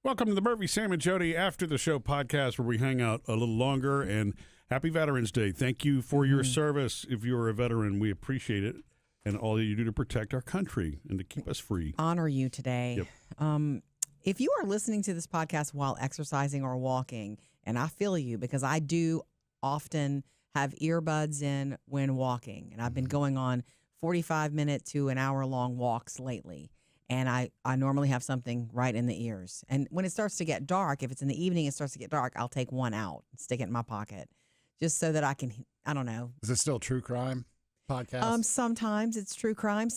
Welcome to the Murphy, Sam, and Jodi After the Show podcast, where we hang out a little longer. And happy Veterans Day. Thank you for your service. If you're a veteran, we appreciate it. And all that you do to protect our country and to keep us free. Honor you today. Yep. If you are listening to this podcast while exercising or walking, and I feel you because I do often have earbuds in when walking. And I've been going on 45-minute to an hour-long walks lately. And I normally have something right in the ears. And when it starts to get dark, if it's in the evening, it starts to get dark, I'll take one out and stick it in my pocket just so that I can, I don't know. Is it still true crime podcast? Sometimes it's true crime.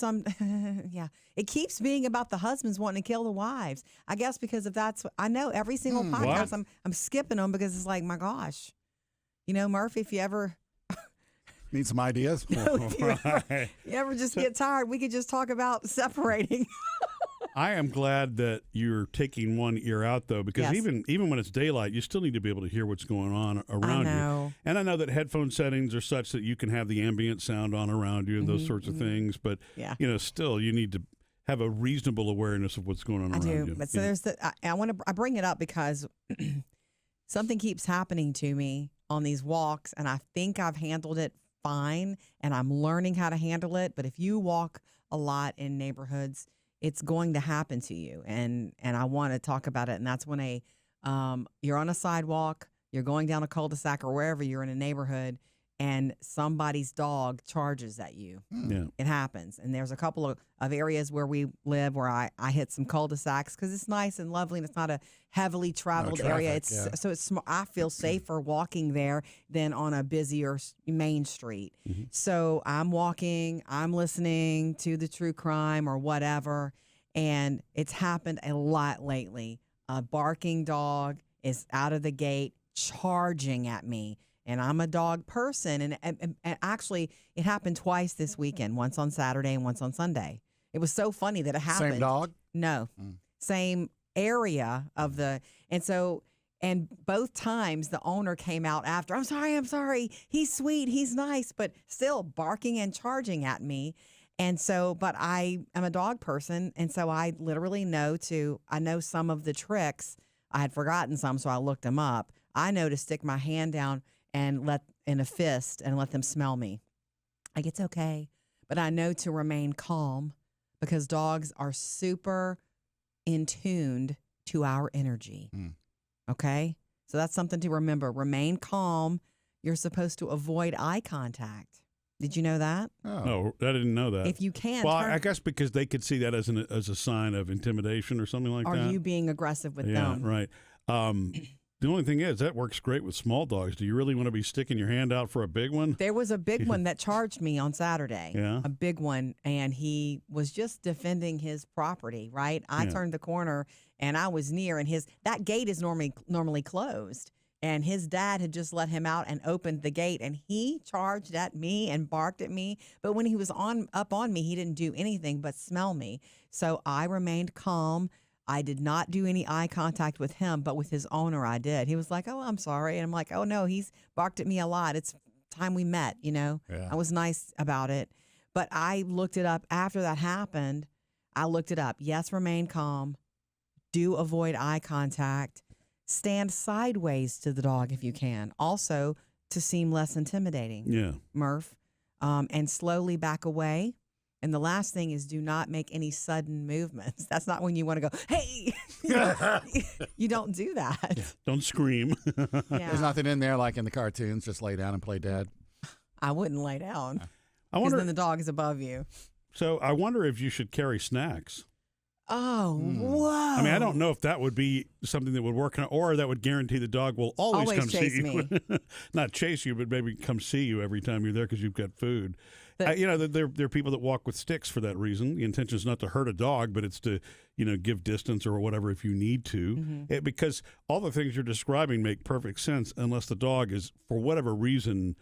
Yeah. It keeps being about the husbands wanting to kill the wives. I guess because if that's, I know every single podcast, I'm skipping them because it's like, my gosh. You know, Murph, if you ever... Need some ideas? You ever just get tired, we could just talk about separating. I am glad that you're taking one ear out, though, because even when it's daylight, you still need to be able to hear what's going on around you. And I know that headphone settings are such that you can have the ambient sound on around you and those sorts of things. But, you know, still, you need to have a reasonable awareness of what's going on around you. But so there's I bring it up because something keeps happening to me on these walks, and I think I've handled it fine, and I'm learning how to handle it. But if you walk a lot in neighborhoods, it's going to happen to you. And I want to talk about it. And that's when you're on a sidewalk, you're going down a cul-de-sac or wherever you're in a neighborhood, and somebody's dog charges at you. Yeah. It happens. And there's a couple of areas where we live where I hit some cul-de-sacs because it's nice and lovely and it's not a heavily traveled area. So I feel safer walking there than on a busier main street. So I'm walking, I'm listening to the true crime or whatever, and it's happened a lot lately. A barking dog is out of the gate charging at me. And I'm a dog person. And actually, it happened twice this weekend, once on Saturday and once on Sunday. It was so funny that it happened. Same dog? No. Same area of the, and both times the owner came out after, I'm sorry. He's sweet. He's nice, but still barking and charging at me. And so, but I am a dog person. And so I literally I know some of the tricks. I had forgotten some, so I looked them up. I know to stick my hand down and let in a fist and let them smell me. Like, it's okay. But I know to remain calm because dogs are super in tuned to our energy. Okay? So that's something to remember. Remain calm. You're supposed to avoid eye contact. Did you know that? Oh. No, I didn't know that. If you can. Well, I guess because they could see that as a sign of intimidation or something like that. Are you being aggressive with them? Yeah, right. The only thing is, that works great with small dogs. Do you really want to be sticking your hand out for a big one? There was a big one that charged me on Saturday. Yeah. A big one, and he was just defending his property, right? I turned the corner, and I was near, and that gate is normally closed. And his dad had just let him out and opened the gate, and he charged at me and barked at me. But when he was up on me, he didn't do anything but smell me. So I remained calm. I did not do any eye contact with him, but with his owner, I did. He was like, "Oh, I'm sorry." And I'm like, "Oh, no, he's barked at me a lot. It's time we met, you know." Yeah. I was nice about it. But I looked it up. After that happened, I looked it up. Yes, remain calm. Do avoid eye contact. Stand sideways to the dog if you can. Also, to seem less intimidating. Yeah. Murph. And slowly back away. And the last thing is, do not make any sudden movements. That's not when you want to go, hey. You don't do that. Yeah. Don't scream. There's nothing in there like in the cartoons, just lay down and play dead. I wouldn't lay down. I wonder, because then the dog is above you. So I wonder if you should carry snacks. Oh, whoa. I mean, I don't know if that would be something that would work, or that would guarantee the dog will always come chase see you. Me. Not chase you, but maybe come see you every time you're there because you've got food. There are people that walk with sticks for that reason. The intention is not to hurt a dog, but it's to, give distance or whatever if you need to. Because all the things you're describing make perfect sense unless the dog is, for whatever reason,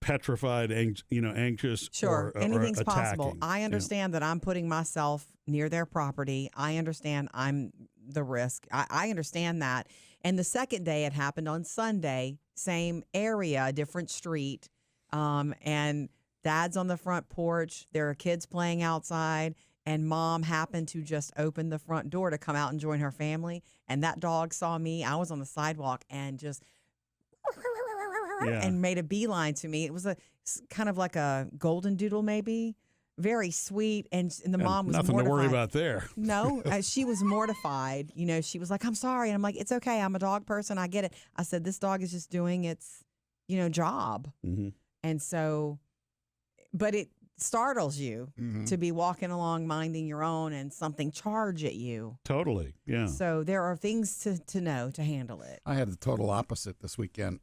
petrified, anxious, sure, anything's or possible. I understand that I'm putting myself near their property. I understand I'm the risk. I understand that. And the second day, it happened on Sunday, same area, different street, and Dad's on the front porch. There are kids playing outside, and Mom happened to just open the front door to come out and join her family. And that dog saw me. I was on the sidewalk and just and made a beeline to me. It was kind of like a golden doodle, maybe. Very sweet. And the mom was nothing mortified. to worry about there. No, she was mortified. You know, she was like, I'm sorry. And I'm like, it's okay. I'm a dog person. I get it. I said, this dog is just doing its, job. Mm-hmm. And so, but it startles you to be walking along minding your own and something charge at you. Totally, yeah. So there are things to know to handle it. I had the total opposite this weekend.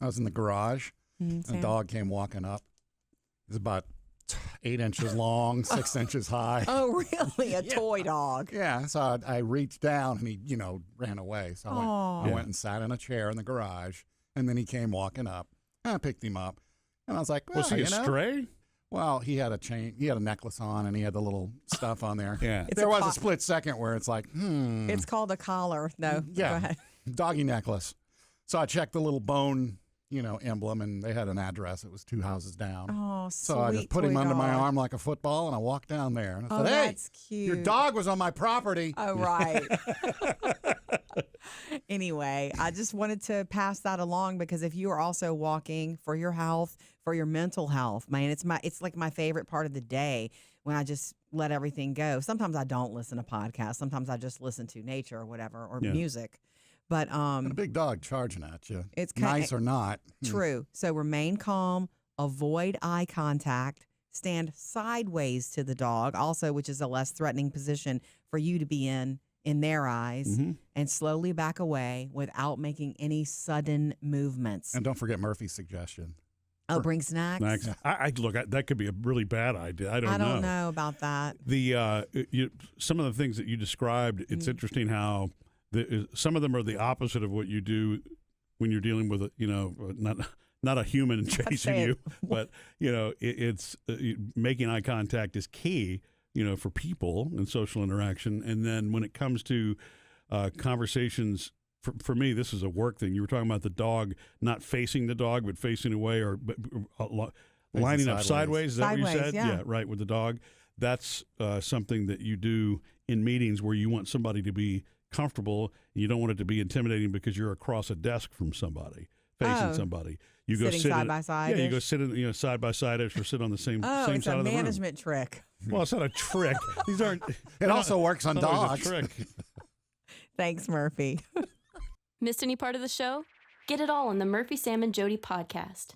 I was in the garage. And a dog came walking up. It was about 8 inches long, 6 inches high. Oh, really? A toy dog? Yeah. So I reached down and he, ran away. So I went and sat in a chair in the garage. And then he came walking up. And I picked him up. And I was like, was he a stray? Well, he had a chain, he had a necklace on, and he had the little stuff on there. Yeah. There was a split second where it's like, It's called a collar. No. Yeah. Go ahead. Doggy necklace. So I checked the little bone, emblem, and they had an address. It was 2 houses down. Oh, so I just put him under my arm like a football, and I walked down there. And I said, hey, that's cute. Your dog was on my property. Oh, right. Anyway, I just wanted to pass that along because if you are also walking for your health, for your mental health, man, it's like my favorite part of the day when I just let everything go. Sometimes I don't listen to podcasts. Sometimes I just listen to nature or whatever or music. But a big dog charging at you. It's nice or not. True. So remain calm, avoid eye contact, stand sideways to the dog, also, which is a less threatening position for you to be in their eyes, and slowly back away without making any sudden movements. And don't forget Murphy's suggestion. Oh, bring snacks? Look, that could be a really bad idea. I don't know about that. Some of the things that you described, it's interesting how some of them are the opposite of what you do when you're dealing with not a human chasing you, but it's making eye contact is key. For people and social interaction. And then when it comes to conversations, for me, this is a work thing. You were talking about the dog, not facing the dog, but facing away or lining up sideways. Is that what you said? Yeah, right, with the dog. That's something that you do in meetings where you want somebody to be comfortable. And you don't want it to be intimidating because you're across a desk from somebody, facing somebody. You go sit side by side. Yeah, you go sit in, side by side or sit on the same side of the room. Oh, it's a management trick. Well, it's not a trick. These aren't. It also works on dogs. A trick. Thanks, Murphy. Missed any part of the show? Get it all on the Murphy, Sam, and Jodi podcast.